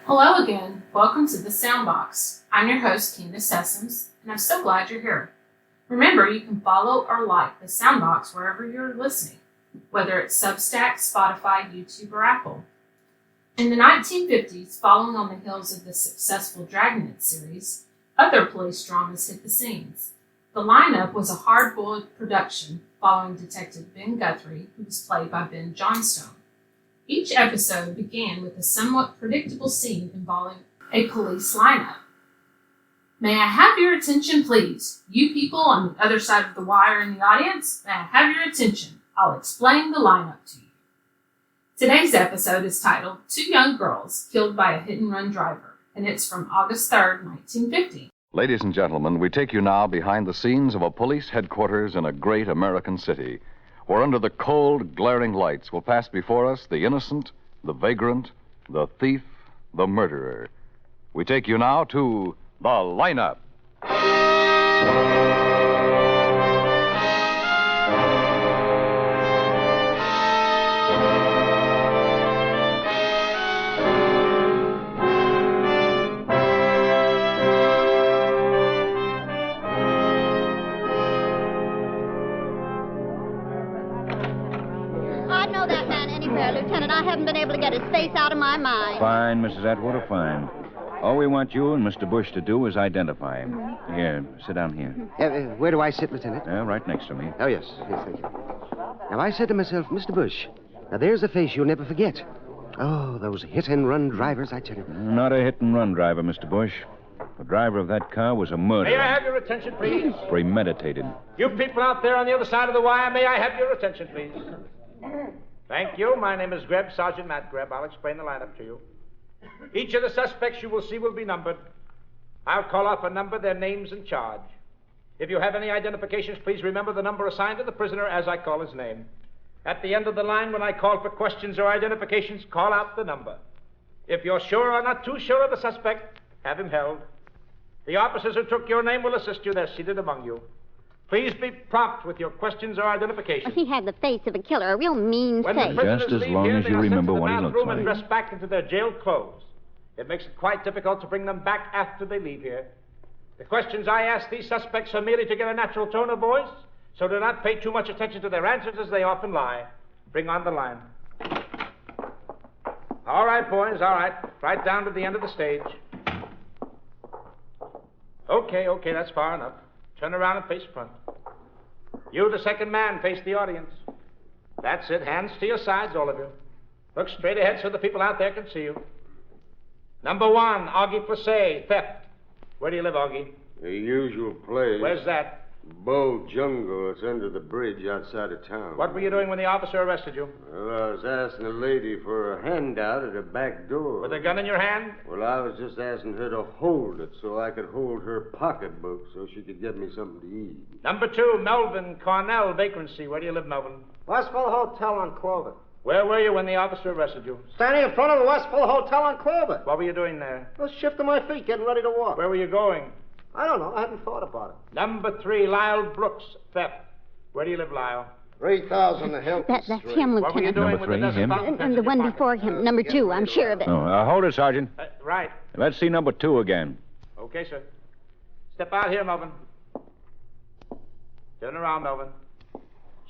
Hello again. Welcome to the Soundbox. I'm your host, Candace Sessoms, and I'm so glad you're here. Remember, you can follow or like the Soundbox wherever you're listening, whether it's Substack, Spotify, YouTube, or Apple. In the 1950s, following on the heels of the successful Dragnet series, other police dramas hit the scenes. The lineup was a hard-boiled production following Detective Ben Guthrie, who was played by Bill Johnstone. Each episode began with a somewhat predictable scene involving a police lineup. May I have your attention, please? You people on the other side of the wire in the audience, may I have your attention? I'll explain the lineup to you. Today's episode is titled Two Young Girls Killed by a Hit-and-Run Driver, and it's from August 3rd, 1950. Ladies and gentlemen, we take you now behind the scenes of a police headquarters in a great American city, where under the cold, glaring lights will pass before us the innocent, the vagrant, the thief, the murderer. We take you now to the lineup. Lieutenant, I haven't been able to get his face out of my mind. Fine, Mrs. Atwater, fine. All we want you and Mr. Bush to do is identify him. Here, sit down here. Where do I sit, Lieutenant? Right next to me. Oh, yes, thank you. Now, I said to myself, Mr. Bush, now there's a face you'll never forget. Oh, those hit-and-run drivers, I tell you. Not a hit-and-run driver, Mr. Bush. The driver of that car was a murderer. May I have your attention, please? Premeditated. You people out there on the other side of the wire, may I have your attention, please? Thank you. My name is Greb, Sergeant Matt Greb. I'll explain the lineup to you. Each of the suspects you will see will be numbered. I'll call off a number, their names and charge. If you have any identifications, please remember the number assigned to the prisoner as I call his name. At the end of the line, when I call for questions or identifications, call out the number. If you're sure or not too sure of the suspect, have him held. The officers who took your name will assist you. They're seated among you. Please be prompt with your questions or identifications. He had the face of a killer, a real mean When face. the prisoners Just as leave long here, as they you are sent remember to the what he looks bathroom like. and dressed back into their jail clothes. It makes it quite difficult to bring them back after they leave here. The questions I ask these suspects are merely to get a natural tone of voice, so do not pay too much attention to their answers as they often lie. Bring on the line. All right, boys, all right. Right down to the end of the stage. Okay, that's far enough. Turn around and face front. You, the second man, face the audience. That's it. Hands to your sides, all of you. Look straight ahead so the people out there can see you. Number one, Augie Plessé, theft. Where do you live, Augie? The usual place. Where's that? Bull Jungle. It's under the bridge outside of town. What were you doing when the officer arrested you? Well, I was asking a lady for a handout at her back door. With a gun in your hand? Well, I was just asking her to hold it so I could hold her pocketbook so she could get me something to eat. Number two, Melvin Cornell, vacancy. Where do you live, Melvin? Westville Hotel on Clover. Where were you when the officer arrested you? Standing in front of the Westville Hotel on Clover. What were you doing there? I was shifting my feet, getting ready to walk. Where were you going? I don't know. I hadn't thought about it. Number three, Lyle Brooks, theft. Where do you live, Lyle? 3,000 Hilton That's Street. him, What were you Lieutenant. doing Number with three, the dozen him. fountain pens And in the your one pocket? before him, number 2, I'm sure of it. Hold it, Sergeant. Right. Let's see number 2 again. Okay, sir. Step out here, Melvin. Turn around, Melvin.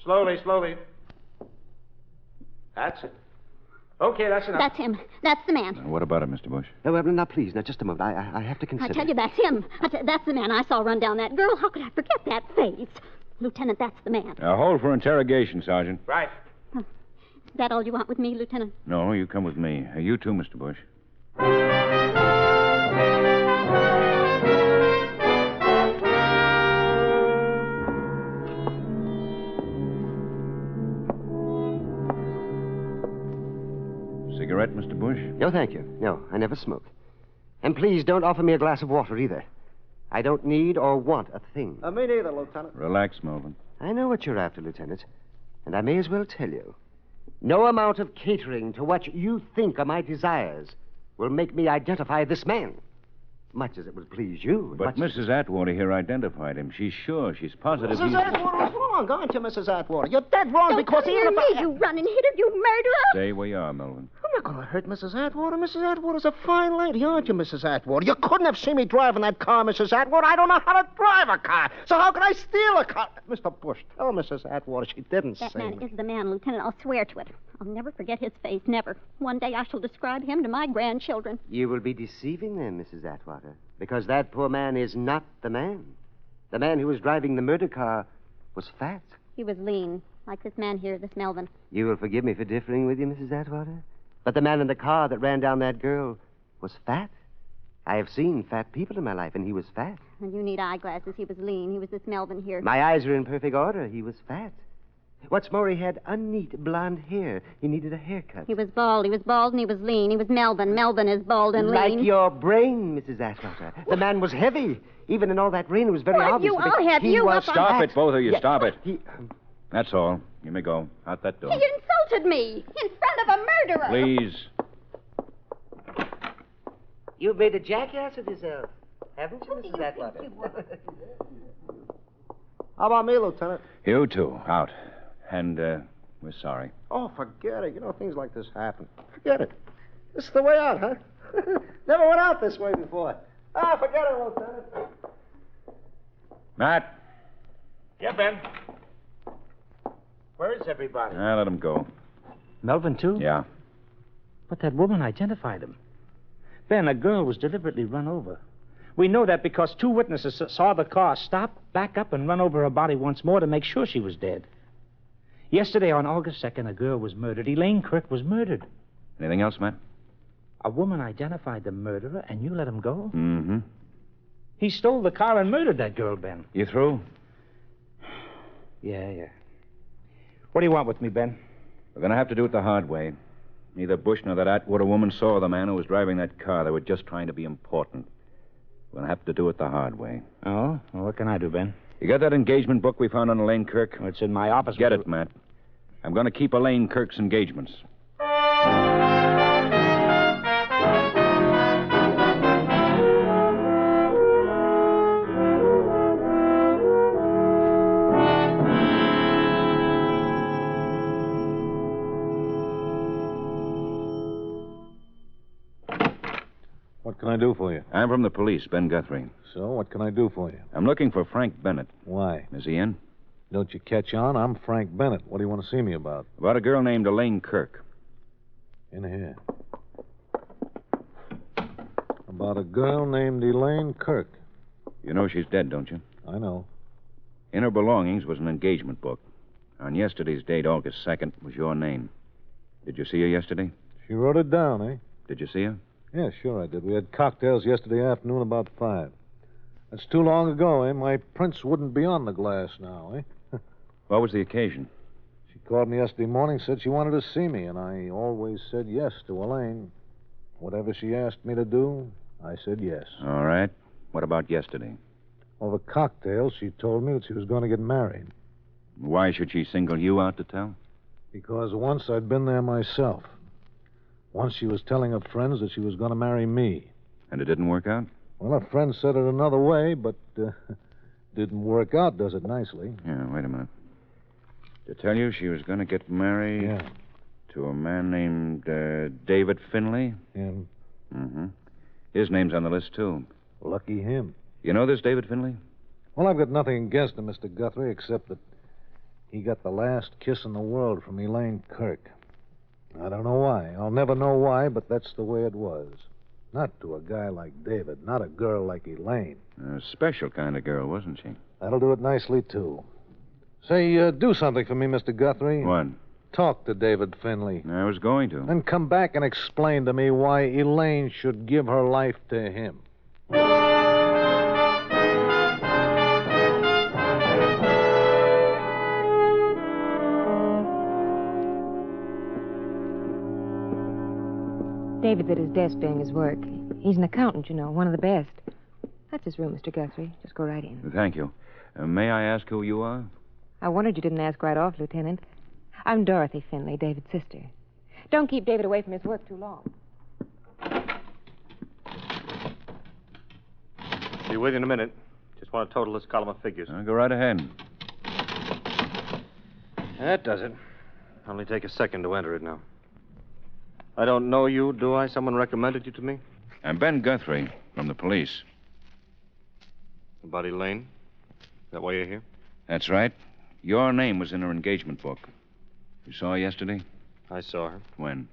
Slowly. That's it. Okay, that's enough. That's him. That's the man. What about it, Mr. Bush? No, now, please, now, just a moment. I have to consider. I tell you, that's him. That's the man I saw run down that girl. How could I forget that face? Lieutenant, that's the man. Hold for interrogation, Sergeant. Right. Is that all you want with me, Lieutenant? No, you come with me. You too, Mr. Bush. Cigarette, Mr. Bush? No, thank you. No, I never smoke. And please don't offer me a glass of water either. I don't need or want a thing. Me neither, Lieutenant. Relax, Melvin. I know what you're after, Lieutenant. And I may as well tell you. No amount of catering to what you think are my desires will make me identify this man. Much as it would please you. But much Mrs. Atwater here identified him. She's sure. She's positive. Mrs. Atwater was wrong, aren't you, Mrs. Atwater? You're dead wrong Don't because come even near if me, you running hitter, you murderer. Stay where you are, Melvin. You're going to hurt Mrs. Atwater. Mrs. Atwater's a fine lady, aren't you, Mrs. Atwater? You couldn't have seen me driving that car, Mrs. Atwater. I don't know how to drive a car. So how could I steal a car? Mr. Bush, tell Mrs. Atwater she didn't That say man me. is the man, Lieutenant. I'll swear to it. I'll never forget his face, never. One day I shall describe him to my grandchildren. You will be deceiving them, Mrs. Atwater, because that poor man is not the man. The man who was driving the murder car was fat. He was lean, like this man here, this Melvin. You will forgive me for differing with you, Mrs. Atwater, but the man in the car that ran down that girl was fat. I have seen fat people in my life, and he was fat. And you need eyeglasses. He was lean. He was this Melvin here. My eyes are in perfect order. He was fat. What's more, he had unneat blonde hair. He needed a haircut. He was bald. He was bald and he was lean. He was Melvin. Melvin is bald and lean. Like your brain, Mrs. Atwater. The man was heavy. Even in all that rain, it was very Well, obvious. you because all have he you was up on- Stop fat. it, both of you. Yeah, Stop it. He, That's all. You may go. Out that door. He insulted me in front of a murderer. Please. You've made a jackass of yourself, haven't you, Mrs. Atwater? How about me, Lieutenant? You too. Out. And, we're sorry. Oh, forget it. You know, things like this happen. Forget it. This is the way out, huh? Never went out this way before. Ah, forget it, Lieutenant. Matt. Yeah, Ben. Where is everybody? Let him go. Melvin, too? Yeah. But that woman identified him. Ben, a girl was deliberately run over. We know that because 2 witnesses saw the car stop, back up, and run over her body once more to make sure she was dead. Yesterday, on August 2nd, a girl was murdered. Elaine Kirk was murdered. Anything else, Matt? A woman identified the murderer, and you let him go? Mm-hmm. He stole the car and murdered that girl, Ben. You through? Yeah. What do you want with me, Ben? We're going to have to do it the hard way. Neither Bush nor that Atwater woman saw the man who was driving that car. They were just trying to be important. We're going to have to do it the hard way. Oh? Well, what can I do, Ben? You got that engagement book we found on Elaine Kirk? Well, it's in my office. Get it, Matt. I'm going to keep Elaine Kirk's engagements. What can I do for you? I'm from the police, Ben Guthrie. So, what can I do for you? I'm looking for Frank Bennett. Why? Is he in? Don't you catch on? I'm Frank Bennett. What do you want to see me about? About a girl named Elaine Kirk. In here. About a girl named Elaine Kirk. You know she's dead, don't you? I know. In her belongings was an engagement book. On yesterday's date, August 2nd, was your name. Did you see her yesterday? She wrote it down, eh? Did you see her? Yeah, sure I did. We had cocktails yesterday afternoon about 5. That's too long ago, eh? My prints wouldn't be on the glass now, eh? What was the occasion? She called me yesterday morning, said she wanted to see me, and I always said yes to Elaine. Whatever she asked me to do, I said yes. All right. What about yesterday? Over cocktails, she told me that she was going to get married. Why should she single you out to tell? Because once I'd been there myself. Once she was telling her friends that she was going to marry me. And it didn't work out? Well, her friend said it another way, but didn't work out, does it nicely? Yeah, wait a minute. To tell you she was going to get married Yeah. to a man named David Finley? And Mm-hmm. His name's on the list, too. lucky him. You know this David Finley? Well, I've got nothing against him, Mr. Guthrie, except that he got the last kiss in the world from Elaine Kirk. I don't know why. I'll never know why, but that's the way it was. Not to a guy like David, not a girl like Elaine. A special kind of girl, wasn't she? That'll do it nicely, too. Say, do something for me, Mr. Guthrie. What? Talk to David Finley. I was going to. Then come back and explain to me why Elaine should give her life to him. David's at his desk doing his work. He's an accountant, you know, one of the best. That's his room, Mr. Guthrie. Just go right in. Thank you. May I ask who you are? I wondered you didn't ask right off, Lieutenant. I'm Dorothy Finley, David's sister. Don't keep David away from his work too long. Be with you in a minute. Just want to total this column of figures. Go right ahead. That does it. Only take a second to enter it now. I don't know you, do I? Someone recommended you to me? I'm Ben Guthrie from the police. About Elaine? Is that why you're here? That's right. Your name was in her engagement book. You saw her yesterday? I saw her. When?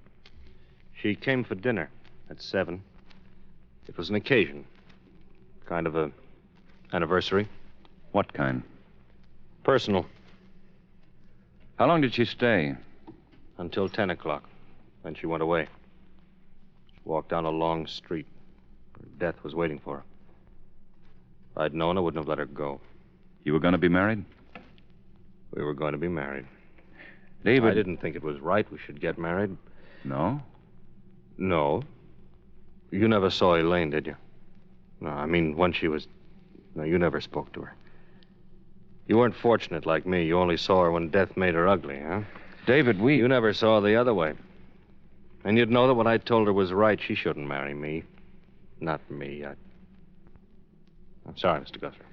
She came for dinner at 7. It was an occasion. Kind of a anniversary. What kind? Personal. How long did she stay? Until 10 o'clock. Then she went away. She walked down a long street. Her death was waiting for her. If I'd known, I wouldn't have let her go. You were going to be married? We were going to be married. David... I didn't think it was right we should get married. No? No. You never saw Elaine, did you? No, I mean, when she was... No, you never spoke to her. You weren't fortunate like me. You only saw her when death made her ugly, huh? David, You never saw the other way. And you'd know that what I told her was right. She shouldn't marry me. Not me. I'm sorry, Mr. Guthrie.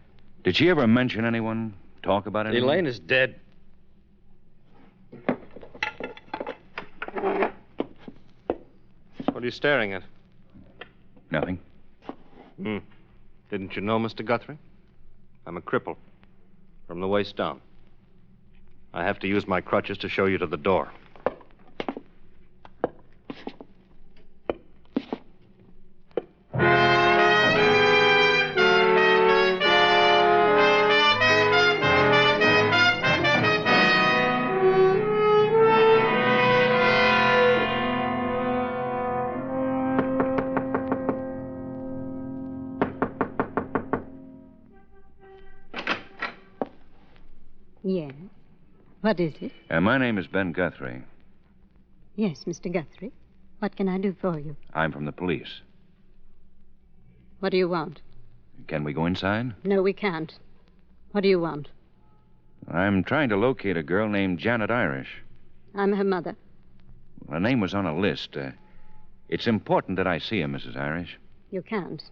Did she ever mention anyone? Talk about anyone? Elaine is dead. What are you staring at? Nothing. Didn't you know, Mr. Guthrie? I'm a cripple. From the waist down. I have to use my crutches to show you to the door. Yes. What is it? My name is Ben Guthrie. Yes, Mr. Guthrie. What can I do for you? I'm from the police. What do you want? Can we go inside? No, we can't. What do you want? I'm trying to locate a girl named Janet Irish. I'm her mother. Her name was on a list. It's important that I see her, Mrs. Irish. You can't.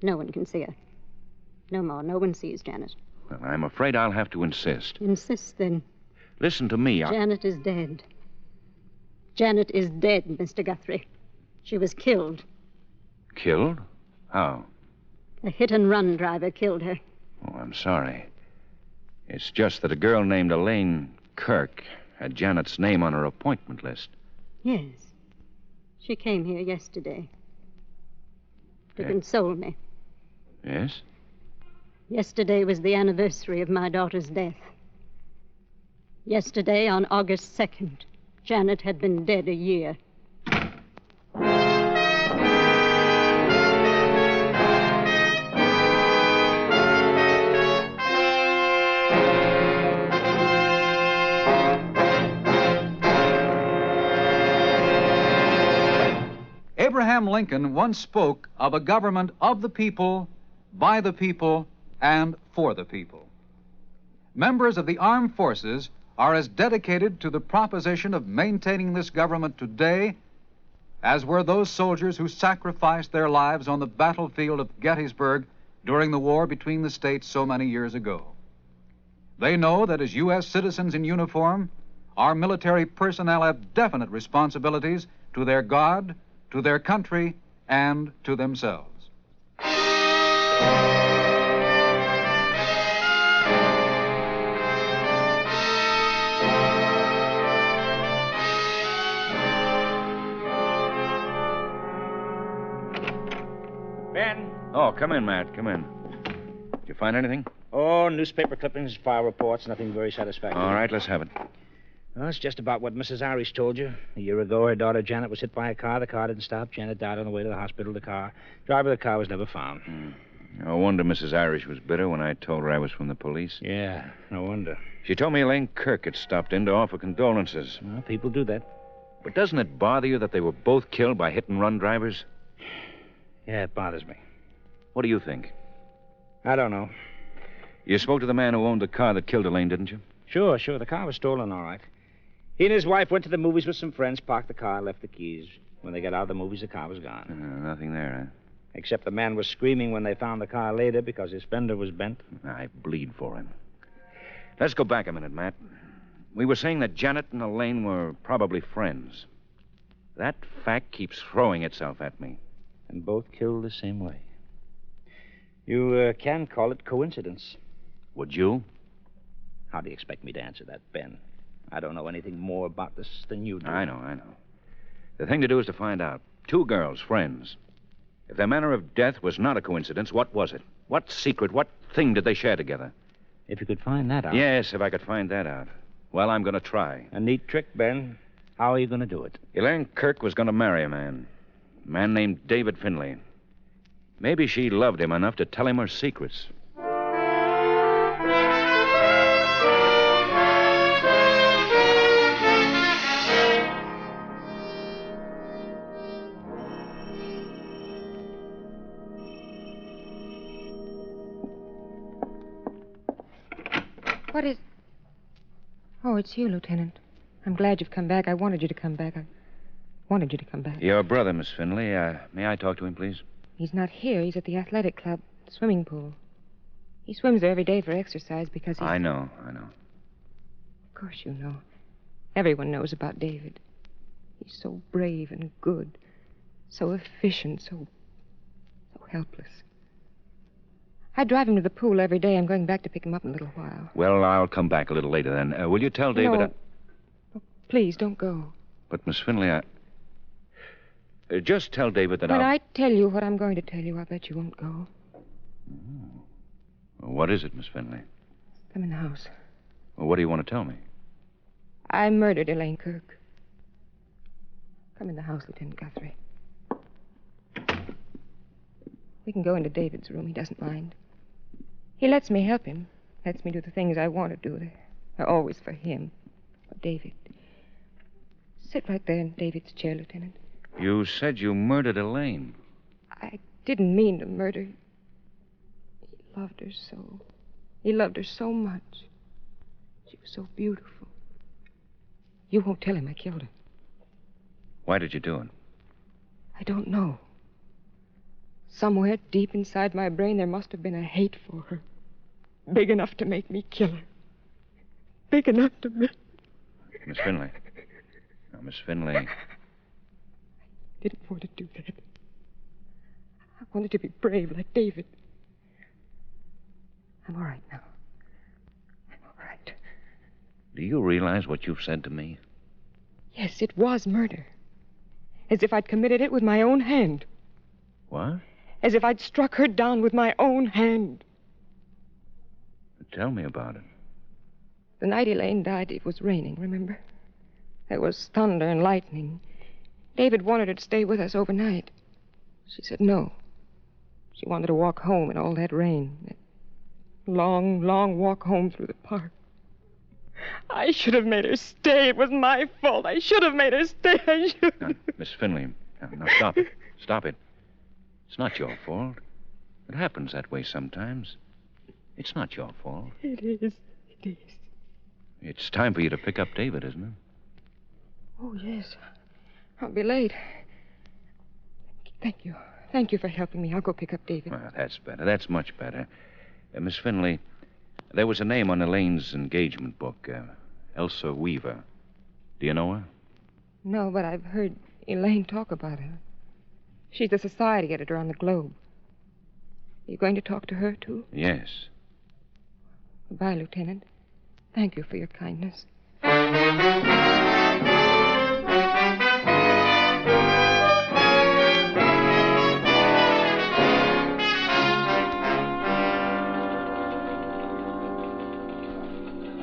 No one can see her. No more. No one sees Janet. Well, I'm afraid I'll have to insist. Insist, then. Listen to me. Janet is dead. Janet is dead, Mr. Guthrie. She was killed. Killed? How? A hit-and-run driver killed her. Oh, I'm sorry. It's just that a girl named Elaine Kirk had Janet's name on her appointment list. Yes. She came here yesterday to console me. Yes? Yesterday was the anniversary of my daughter's death. Yesterday, on August 2nd, Janet had been dead a year. Abraham Lincoln once spoke of a government of the people, by the people, and for the people. Members of the armed forces are as dedicated to the proposition of maintaining this government today as were those soldiers who sacrificed their lives on the battlefield of Gettysburg during the war between the states so many years ago. They know that as U.S. citizens in uniform, our military personnel have definite responsibilities to their God, to their country, and to themselves. Ben? Oh, come in, Matt. Come in. Did you find anything? Oh, newspaper clippings, file reports, nothing very satisfactory. All right, let's have it. Well, it's just about what Mrs. Irish told you. A year ago, her daughter Janet was hit by a car. The car didn't stop. Janet died on the way to the hospital. Driver of the car was never found. No wonder Mrs. Irish was bitter when I told her I was from the police. Yeah, no wonder. She told me Elaine Kirk had stopped in to offer condolences. Well, people do that. But doesn't it bother you that they were both killed by hit-and-run drivers? Yeah, it bothers me. What do you think? I don't know. You spoke to the man who owned the car that killed Elaine, didn't you? Sure. The car was stolen, all right. He and his wife went to the movies with some friends, parked the car, left the keys. When they got out of the movies, the car was gone. Nothing there, huh? Except the man was screaming when they found the car later because his fender was bent. I bleed for him. Let's go back a minute, Matt. We were saying that Janet and Elaine were probably friends. That fact keeps throwing itself at me. And both killed the same way. You can call it coincidence. Would you? How do you expect me to answer that, Ben? I don't know anything more about this than you do. I know. The thing to do is to find out. 2 girls, friends. If their manner of death was not a coincidence, what was it? What secret, what thing did they share together? If you could find that out. Yes, if I could find that out. Well, I'm going to try. A neat trick, Ben. How are you going to do it? Elaine Kirk was going to marry a man named David Finley. Maybe she loved him enough to tell him her secrets. What is... Oh, it's you, Lieutenant. I'm glad you've come back. I wanted you to come back. Your brother, Miss Finley. May I talk to him, please? He's not here. He's at the athletic club, swimming pool. He swims there every day for exercise because he's... I know. Of course you know. Everyone knows about David. He's so brave and good. So efficient, so helpless. I drive him to the pool every day. I'm going back to pick him up in a little while. Well, I'll come back a little later then. Will you tell David... No. Oh, please, don't go. But, Miss Finley, just tell David that When I tell you what I'm going to tell you, I bet you won't go. Oh. What is it, Miss Finley? Come in the house. Well, what do you want to tell me? I murdered Elaine Kirk. Come in the house, Lieutenant Guthrie. We can go into David's room. He doesn't mind. He lets me help him. Lets me do the things I want to do. They're always for him. For David. Sit right there in David's chair, Lieutenant. You said you murdered Elaine. I didn't mean to murder. He loved her so. He loved her so much. She was so beautiful. You won't tell him I killed her. Why did you do it? I don't know. Somewhere deep inside my brain, there must have been a hate for her. Big enough to make me kill her. Big enough to make... Miss Finley. Now, Miss Finley. I didn't want to do that. I wanted to be brave like David. I'm all right now. I'm all right. Do you realize what you've said to me? Yes, it was murder. As if I'd committed it with my own hand. What? As if I'd struck her down with my own hand. Tell me about it. The night Elaine died, it was raining, remember? There was thunder and lightning. David wanted her to stay with us overnight. She said no. She wanted to walk home in all that rain. That long, long walk home through the park. I should have made her stay. It was my fault. I should have made her stay. I should. Now, Miss Finley, now stop it. Stop it. It's not your fault. It happens that way sometimes. It's not your fault. It is. It is. It's time for you to pick up David, isn't it? Oh, yes. I'll be late. Thank you. Thank you for helping me. I'll go pick up David. Well, that's better. That's much better. Miss Finley, there was a name on Elaine's engagement book. Elsa Weaver. Do you know her? No, but I've heard Elaine talk about her. She's a society editor on the Globe. Are you going to talk to her, too? Yes. Goodbye, Lieutenant. Thank you for your kindness.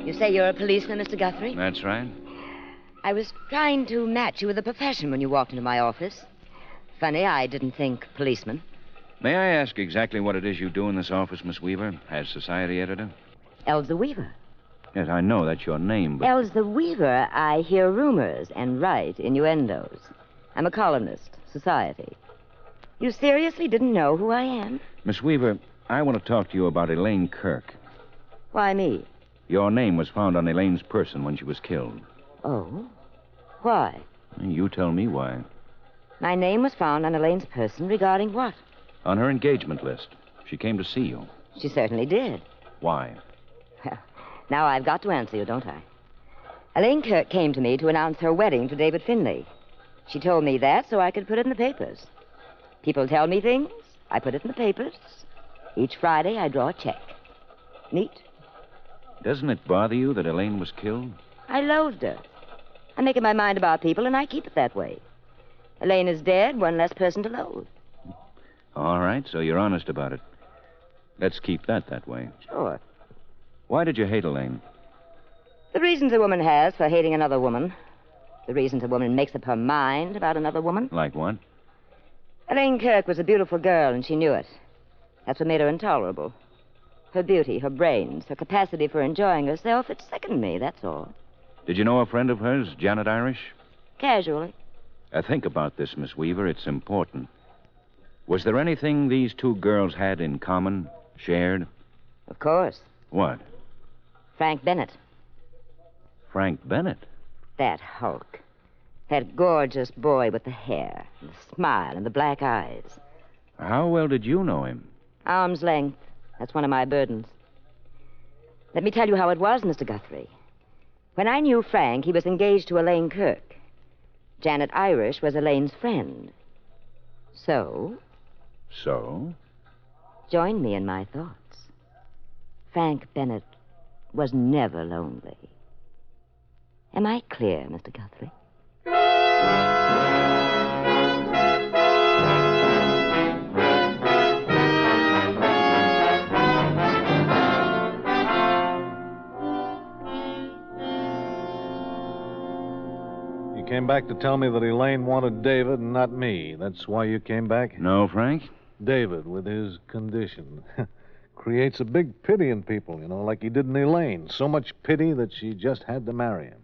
You say you're a policeman, Mr. Guthrie? That's right. I was trying to match you with a profession when you walked into my office. Funny, I didn't think policeman. May I ask exactly what it is you do in this office, Miss Weaver, as society editor? Elsa Weaver. Yes, I know that's your name, but... Elsa Weaver, I hear rumors and write innuendos. I'm a columnist, society. You seriously didn't know who I am? Miss Weaver, I want to talk to you about Elaine Kirk. Why me? Your name was found on Elaine's person when she was killed. Oh? Why? You tell me why. My name was found on Elaine's person regarding what? On her engagement list. She came to see you. She certainly did. Why? Well, now I've got to answer you, don't I? Elaine Kirk came to me to announce her wedding to David Finley. She told me that so I could put it in the papers. People tell me things, I put it in the papers. Each Friday, I draw a check. Neat? Doesn't it bother you that Elaine was killed? I loathed her. I make up my mind about people, and I keep it that way. Elaine is dead, one less person to loathe. All right, so you're honest about it. Let's keep that way. Sure. Why did you hate Elaine? The reasons a woman has for hating another woman. The reasons a woman makes up her mind about another woman. Like what? Elaine Kirk was a beautiful girl, and she knew it. That's what made her intolerable. Her beauty, her brains, her capacity for enjoying herself, it sickened me, that's all. Did you know a friend of hers, Janet Irish? Casually. Think about this, Miss Weaver. It's important. Was there anything these two girls had in common, shared? Of course. What? Frank Bennett. Frank Bennett? That hulk. That gorgeous boy with the hair, and the smile, and the black eyes. How well did you know him? Arm's length. That's one of my burdens. Let me tell you how it was, Mr. Guthrie. When I knew Frank, he was engaged to Elaine Kirk. Janet Irish was Elaine's friend. So? So? Join me in my thoughts. Frank Bennett was never lonely. Am I clear, Mr. Guthrie? You came back to tell me that Elaine wanted David and not me. That's why you came back? No, Frank. David, with his condition, creates a big pity in people, like he did in Elaine. So much pity that she just had to marry him.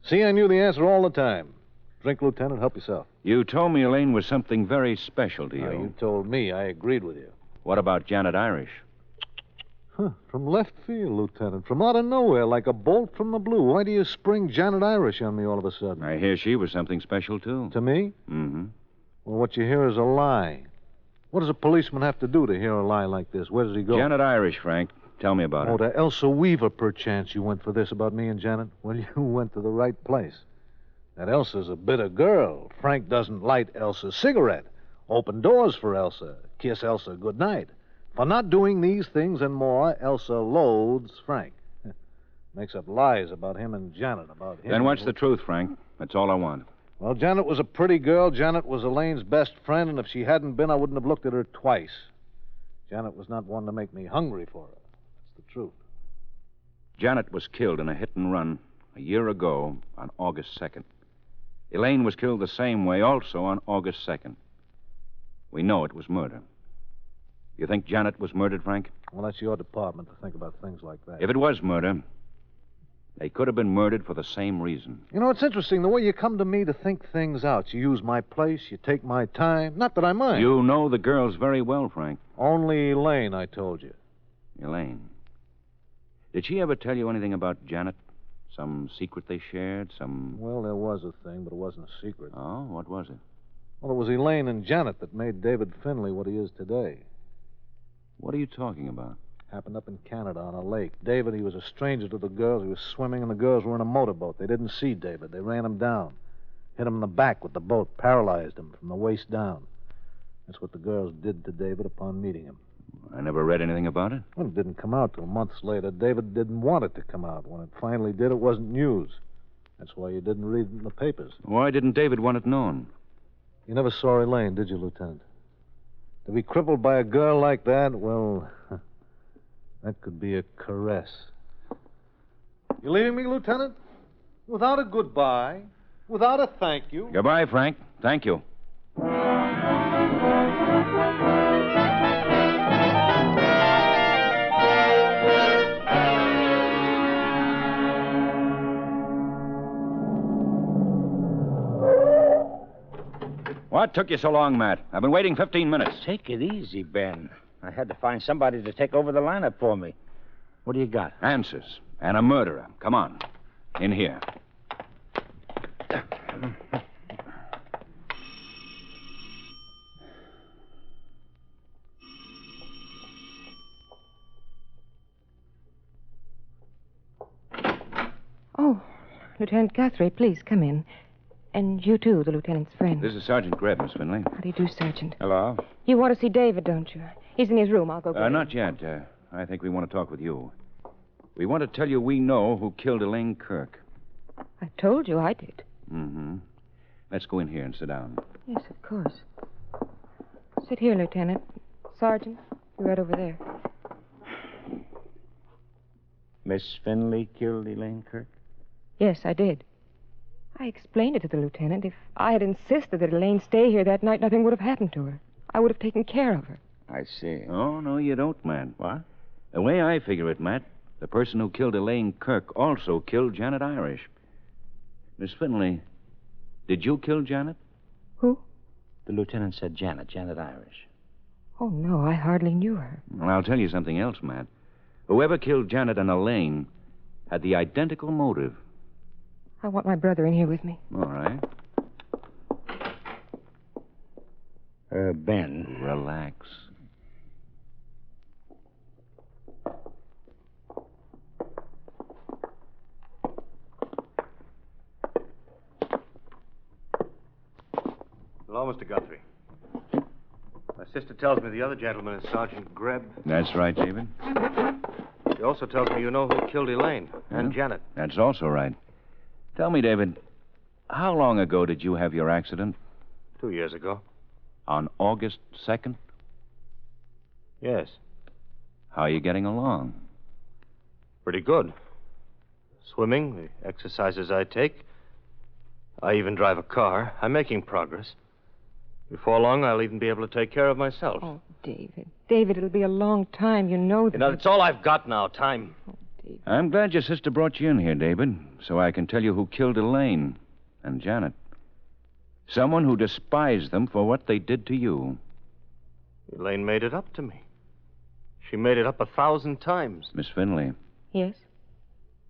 See, I knew the answer all the time. Drink, Lieutenant, help yourself. You told me Elaine was something very special to you. You told me. I agreed with you. What about Janet Irish? From left field, Lieutenant. From out of nowhere, like a bolt from the blue. Why do you spring Janet Irish on me all of a sudden? I hear she was something special, too. To me? Mm-hmm. Well, what you hear is a lie. What does a policeman have to do to hear a lie like this? Where does he go? Janet Irish, Frank. Tell me about her. To Elsa Weaver, perchance, you went for this about me and Janet? Well, you went to the right place. That Elsa's a bitter girl. Frank doesn't light Elsa's cigarette. Open doors for Elsa. Kiss Elsa goodnight. For not doing these things and more, Elsa loathes Frank. Makes up lies about him and Janet, about him. Then what's the truth, Frank? That's all I want. Well, Janet was a pretty girl. Janet was Elaine's best friend, and if she hadn't been, I wouldn't have looked at her twice. Janet was not one to make me hungry for her. That's the truth. Janet was killed in a hit and run a year ago on August 2nd. Elaine was killed the same way also on August 2nd. We know it was murder. You think Janet was murdered, Frank? Well, that's your department to think about things like that. If it was murder, they could have been murdered for the same reason. It's interesting the way you come to me to think things out. You use my place, you take my time. Not that I mind. You know the girls very well, Frank. Only Elaine, I told you. Elaine. Did she ever tell you anything about Janet? Some secret they shared? Well, there was a thing, but it wasn't a secret. Oh, what was it? Well, it was Elaine and Janet that made David Finley what he is today. What are you talking about? Happened up in Canada on a lake. David, he was a stranger to the girls. He was swimming, and the girls were in a motorboat. They didn't see David. They ran him down. Hit him in the back with the boat, paralyzed him from the waist down. That's what the girls did to David upon meeting him. I never read anything about it. Well, it didn't come out till months later. David didn't want it to come out. When it finally did, it wasn't news. That's why you didn't read it in the papers. Why didn't David want it known? You never saw Elaine, did you, Lieutenant? To be crippled by a girl like that, well, that could be a caress. You leaving me, Lieutenant? Without a goodbye? Without a thank you? Goodbye, Frank. Thank you. What took you so long, Matt? I've been waiting 15 minutes. Take it easy, Ben. I had to find somebody to take over the lineup for me. What do you got? Answers. And a murderer. Come on. In here. Oh, Lieutenant Guthrie, please come in. And you, too, the lieutenant's friend. This is Sergeant Greb, Miss Finley. How do you do, Sergeant? Hello. You want to see David, don't you? He's in his room. I'll go get him. Not yet. I think we want to talk with you. We want to tell you we know who killed Elaine Kirk. I told you I did. Mm-hmm. Let's go in here and sit down. Yes, of course. Sit here, Lieutenant. Sergeant, you're right over there. Miss Finley killed Elaine Kirk? Yes, I did. I explained it to the lieutenant. If I had insisted that Elaine stay here that night, nothing would have happened to her. I would have taken care of her. I see. Oh, no, you don't, Matt. What? The way I figure it, Matt, the person who killed Elaine Kirk also killed Janet Irish. Miss Finley, did you kill Janet? Who? The lieutenant said Janet Irish. Oh, no, I hardly knew her. Well, I'll tell you something else, Matt. Whoever killed Janet and Elaine had the identical motive. I want my brother in here with me. All right. Ben. Relax. Hello, Mr. Guthrie. My sister tells me the other gentleman is Sergeant Greb. That's right, David. She also tells me you know who killed Elaine and Janet. That's also right. Tell me, David, how long ago did you have your accident? 2 years ago. On August 2nd? Yes. How are you getting along? Pretty good. Swimming, the exercises I take. I even drive a car. I'm making progress. Before long, I'll even be able to take care of myself. Oh, David. David, it'll be a long time. You know that. You know, that's all I've got now, time. Oh, David. I'm glad your sister brought you in here, David, so I can tell you who killed Elaine and Janet. Someone who despised them for what they did to you. Elaine made it up to me. She made it up 1,000 times. Miss Finley. Yes?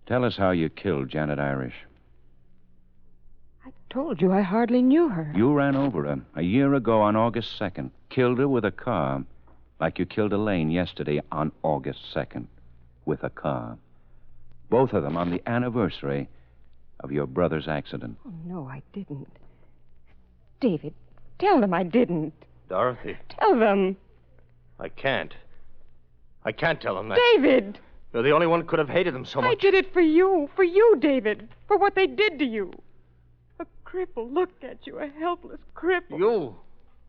Tell us how you killed Janet Irish. I told you I hardly knew her. You ran over her a year ago on August 2nd. Killed her with a car. Like you killed Elaine yesterday on August 2nd. With a car. Both of them on the anniversary of your brother's accident. Oh, no, I didn't. David, tell them I didn't. Dorothy. Tell them. I can't. I can't tell them that. David! You're the only one who could have hated them so much. I did it for you. For you, David. For what they did to you. A cripple. Look at you. A helpless cripple. You?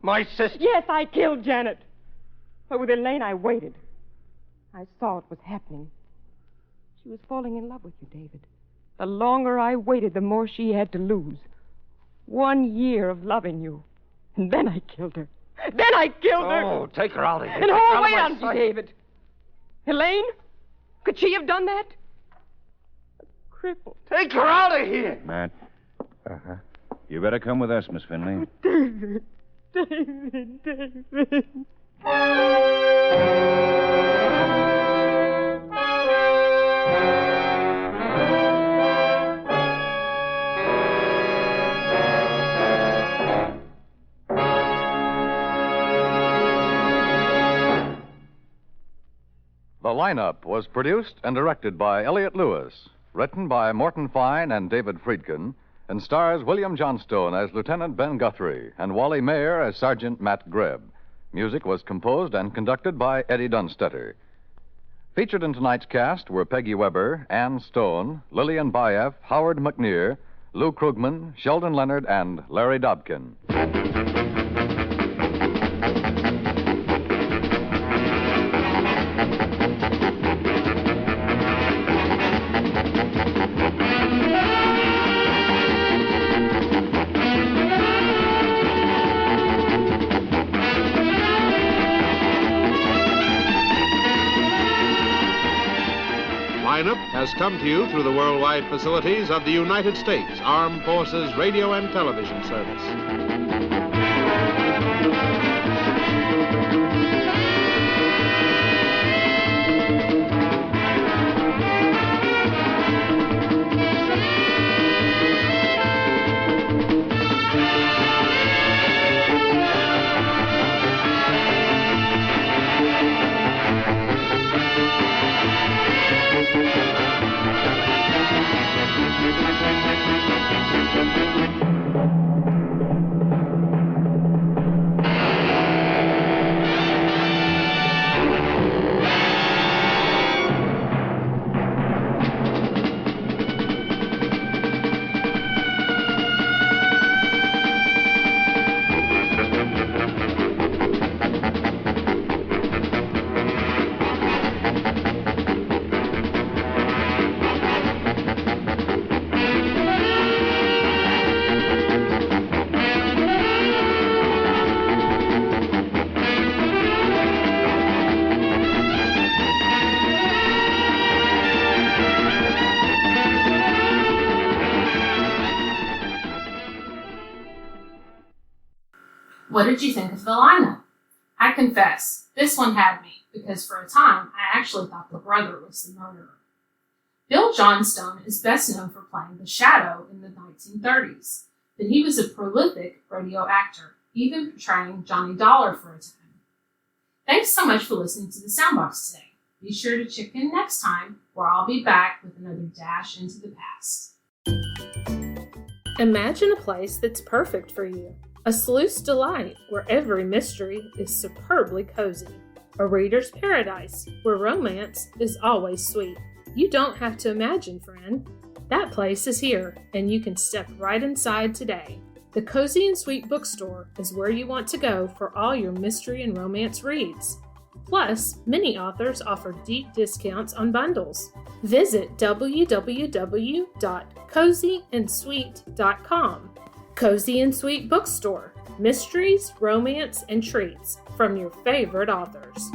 My sister? Yes, I killed Janet. But with Elaine, I waited. I saw it was happening. She was falling in love with you, David. The longer I waited, the more she had to lose. 1 year of loving you. And then I killed her. Then I killed her. Oh, take her out of here. And hold wait on me, David. Elaine? Could she have done that? A cripple. Take her out of here. Matt. You better come with us, Miss Finley. David. David. The lineup was produced and directed by Elliott Lewis, written by Morton Fine and David Friedkin, and stars William Johnstone as Lieutenant Ben Guthrie and Wally Mayer as Sergeant Matt Greb. Music was composed and conducted by Eddie Dunstetter. Featured in tonight's cast were Peggy Weber, Ann Stone, Lillian Baeff, Howard McNear, Lou Krugman, Sheldon Leonard, and Larry Dobkin. Lineup has come to you through the worldwide facilities of the United States Armed Forces Radio and Television Service. What did you think of the lineup? I confess, this one had me, because for a time I actually thought the brother was the murderer. Bill Johnstone is best known for playing the Shadow in the 1930s, but he was a prolific radio actor, even portraying Johnny Dollar for a time. Thanks so much for listening to the Soundbox today. Be sure to check in next time, where I'll be back with another dash into the past. Imagine a place that's perfect for you. A sleuth's delight, where every mystery is superbly cozy. A reader's paradise, where romance is always sweet. You don't have to imagine, friend. That place is here, and you can step right inside today. The Cozy and Sweet Bookstore is where you want to go for all your mystery and romance reads. Plus, many authors offer deep discounts on bundles. Visit www.cozyandsweet.com. Cozy and Sweet Bookstore. Mysteries, romance, and treats from your favorite authors.